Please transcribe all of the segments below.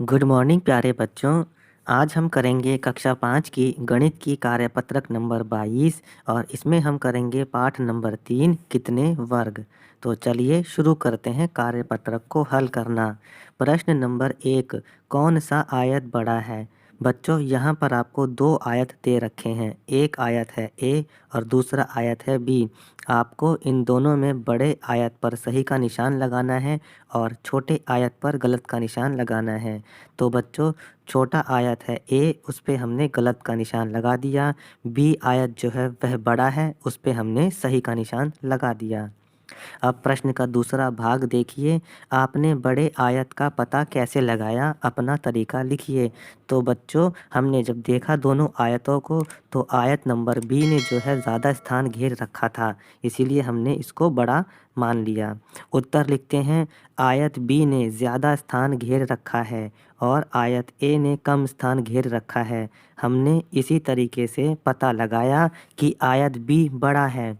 Good morning प्यारे बच्चों। आज हम करेंगे कक्षा 5 की गणित की कार्यपत्रक नंबर 22 और इसमें हम करेंगे पाठ नंबर 3 कितने वर्ग। तो चलिए शुरू करते हैं कार्यपत्रक को हल करना। प्रश्न नंबर 1, कौन सा आयत बड़ा है? बच्चों यहाँ पर आपको दो आयत दे रखे हैं, एक आयत है ए और दूसरा आयत है बी। आपको इन दोनों में बड़े आयत पर सही का निशान लगाना है और छोटे आयत पर गलत का निशान लगाना है। तो बच्चों छोटा आयत है ए, उस पे हमने गलत का निशान लगा दिया। बी आयत जो है वह बड़ा है, उस पे हमने सही का निशान लगा दिया। अब प्रश्न का दूसरा भाग देखिए, आपने बड़े आयत का पता कैसे लगाया, अपना तरीका लिखिए। तो बच्चों हमने जब देखा दोनों आयतों को, तो आयत नंबर बी ने जो है ज़्यादा स्थान घेर रखा था, इसीलिए हमने इसको बड़ा मान लिया। उत्तर लिखते हैं, आयत बी ने ज़्यादा स्थान घेर रखा है और आयत ए ने कम स्थान घेर रखा है। हमने इसी तरीके से पता लगाया कि आयत बी बड़ा है।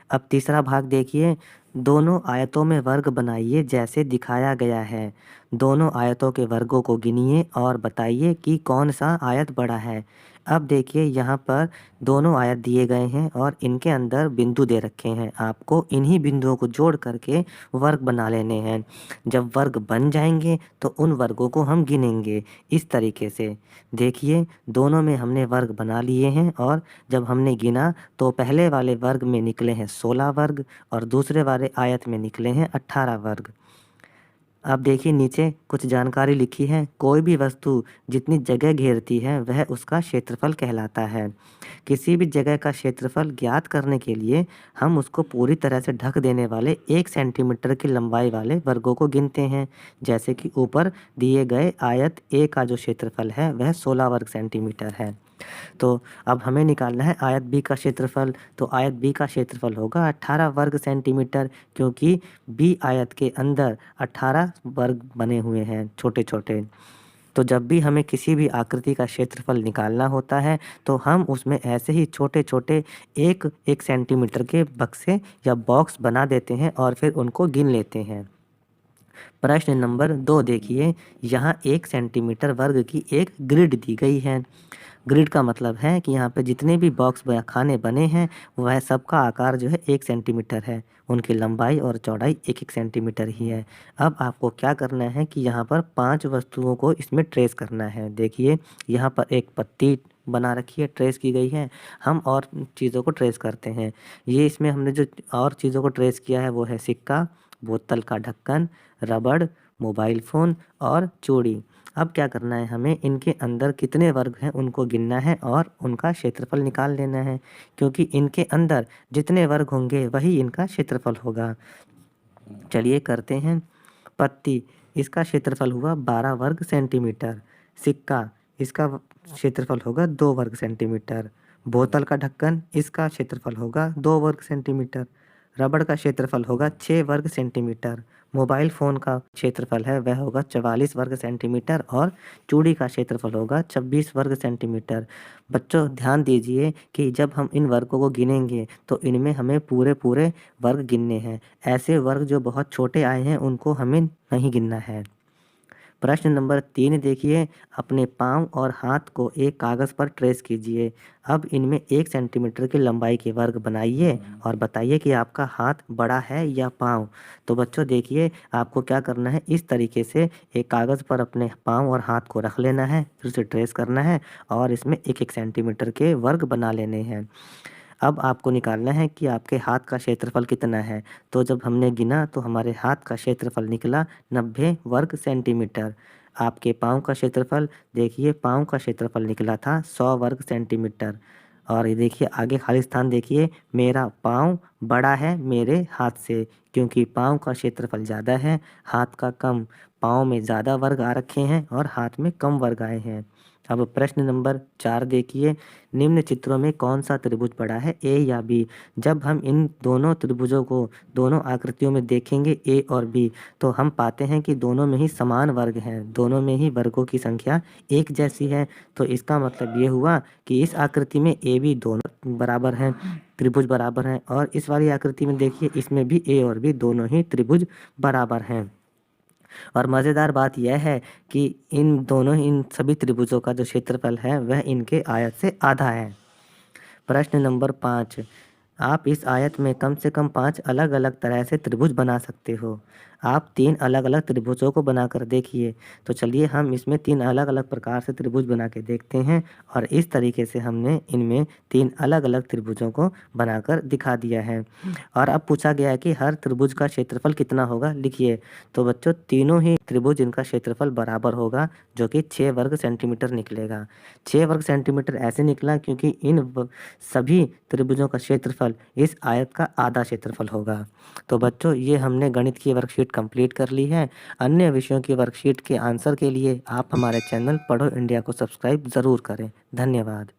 अब तीसरा भाग देखिए, दोनों आयतों में वर्ग बनाइए जैसे दिखाया गया है। दोनों आयतों के वर्गों को गिनिए और बताइए कि कौन सा आयत बड़ा है। अब देखिए यहाँ पर दोनों आयत दिए गए हैं और इनके अंदर बिंदु दे रखे हैं। आपको इन्हीं बिंदुओं को जोड़ करके वर्ग बना लेने हैं। जब वर्ग बन जाएंगे तो उन वर्गों को हम गिनेंगे इस तरीके से। देखिए दोनों में हमने वर्ग बना लिए हैं और जब हमने गिना तो पहले वाले वर्ग में निकले हैं 16 वर्ग और दूसरे वाले आयत में निकले हैं 18 वर्ग। अब देखिए नीचे कुछ जानकारी लिखी है, कोई भी वस्तु जितनी जगह घेरती है वह उसका क्षेत्रफल कहलाता है। किसी भी जगह का क्षेत्रफल ज्ञात करने के लिए हम उसको पूरी तरह से ढक देने वाले 1 सेंटीमीटर की लंबाई वाले वर्गों को गिनते हैं। जैसे कि ऊपर दिए गए आयत ए का जो क्षेत्रफल है वह 16 वर्ग सेंटीमीटर है। तो अब हमें निकालना है आयत बी का क्षेत्रफल। तो आयत बी का क्षेत्रफल होगा 18 वर्ग सेंटीमीटर, क्योंकि बी आयत के अंदर 18 वर्ग बने हुए हैं छोटे छोटे। तो जब भी हमें किसी भी आकृति का क्षेत्रफल निकालना होता है तो हम उसमें ऐसे ही छोटे छोटे एक एक सेंटीमीटर के बक्से या बॉक्स बना देते हैं और फिर उनको गिन लेते हैं। प्रश्न नंबर 2 देखिए, यहाँ 1 सेंटीमीटर वर्ग की एक ग्रिड दी गई है। ग्रिड का मतलब है कि यहाँ पे जितने भी बॉक्स खाने बने हैं वह सबका आकार जो है 1 सेंटीमीटर है। उनकी लंबाई और चौड़ाई 1-1 सेंटीमीटर ही है। अब आपको क्या करना है कि यहाँ पर 5 वस्तुओं को इसमें ट्रेस करना है। देखिए यहाँ पर एक पत्ती बना रखी है, ट्रेस की गई है। हम और चीज़ों को ट्रेस करते हैं। ये इसमें हमने जो और चीज़ों को ट्रेस किया है वो है सिक्का, बोतल का ढक्कन, रबड़, मोबाइल फ़ोन और चूड़ी। अब क्या करना है, हमें इनके अंदर कितने वर्ग हैं उनको गिनना है और उनका क्षेत्रफल निकाल लेना है, क्योंकि इनके अंदर जितने वर्ग होंगे वही इनका क्षेत्रफल होगा। चलिए करते हैं। पत्ती, इसका क्षेत्रफल हुआ 12 वर्ग सेंटीमीटर। सिक्का, इसका क्षेत्रफल होगा 2 वर्ग सेंटीमीटर। बोतल का ढक्कन, इसका क्षेत्रफल होगा 2 वर्ग सेंटीमीटर। रबड़ का क्षेत्रफल होगा 6 वर्ग सेंटीमीटर। मोबाइल फ़ोन का क्षेत्रफल है वह होगा 44 वर्ग सेंटीमीटर और चूड़ी का क्षेत्रफल होगा 26 वर्ग सेंटीमीटर। बच्चों ध्यान दीजिए कि जब हम इन वर्गों को गिनेंगे तो इनमें हमें पूरे पूरे वर्ग गिनने हैं। ऐसे वर्ग जो बहुत छोटे आए हैं उनको हमें नहीं गिनना है। प्रश्न नंबर 3 देखिए, अपने पाँव और हाथ को एक कागज़ पर ट्रेस कीजिए। अब इनमें 1 सेंटीमीटर की लंबाई के वर्ग बनाइए और बताइए कि आपका हाथ बड़ा है या पाँव। तो बच्चों देखिए आपको क्या करना है, इस तरीके से एक कागज़ पर अपने पाँव और हाथ को रख लेना है, फिर उसे ट्रेस करना है और इसमें 1-1 सेंटीमीटर के वर्ग बना लेने हैं। अब आपको निकालना है कि आपके हाथ का क्षेत्रफल कितना है। तो जब हमने गिना तो हमारे हाथ का क्षेत्रफल निकला 90 वर्ग सेंटीमीटर। आपके पाँव का क्षेत्रफल, देखिए पाँव का क्षेत्रफल निकला था 100 वर्ग सेंटीमीटर। और ये देखिए आगे खाली स्थान देखिए, मेरा पाँव बड़ा है मेरे हाथ से, क्योंकि पाँव का क्षेत्रफल ज़्यादा है, हाथ का कम। पाँव में ज़्यादा वर्ग आ रखे हैं और हाथ में कम वर्ग आए हैं। अब प्रश्न नंबर 4 देखिए, निम्न चित्रों में कौन सा त्रिभुज बड़ा है, ए या बी? जब हम इन दोनों त्रिभुजों को दोनों आकृतियों में देखेंगे ए और बी, तो हम पाते हैं कि दोनों में ही समान वर्ग हैं, दोनों में ही वर्गों की संख्या एक जैसी है। तो इसका मतलब ये हुआ कि इस आकृति में ए बी दोनों बराबर हैं, त्रिभुज बराबर हैं, और इस वाली आकृति में देखिए इसमें भी ए और बी दोनों ही त्रिभुज बराबर हैं। और मज़ेदार बात यह है कि इन सभी त्रिभुजों का जो क्षेत्रफल है वह इनके आयत से आधा है। प्रश्न नंबर 5, आप इस आयत में कम से कम 5 अलग-अलग तरह से त्रिभुज बना सकते हो। आप 3 अलग-अलग त्रिभुजों को बनाकर देखिए। तो चलिए हम इसमें 3 अलग-अलग प्रकार से त्रिभुज बना के देखते हैं और इस तरीके से हमने इनमें 3 अलग-अलग त्रिभुजों को बनाकर दिखा दिया है। और अब पूछा गया है कि हर त्रिभुज का क्षेत्रफल कितना होगा, लिखिए। तो बच्चों तीनों ही त्रिभुज इनका क्षेत्रफल बराबर होगा, जो कि 6 वर्ग सेंटीमीटर निकलेगा। 6 वर्ग सेंटीमीटर ऐसे निकला क्योंकि सभी त्रिभुजों का क्षेत्रफल इस आयत का आधा क्षेत्रफल होगा। तो बच्चों ये हमने गणित की वर्कशीट कंप्लीट कर ली है। अन्य विषयों की वर्कशीट के आंसर के लिए आप हमारे चैनल पढ़ो इंडिया को सब्सक्राइब ज़रूर करें। धन्यवाद।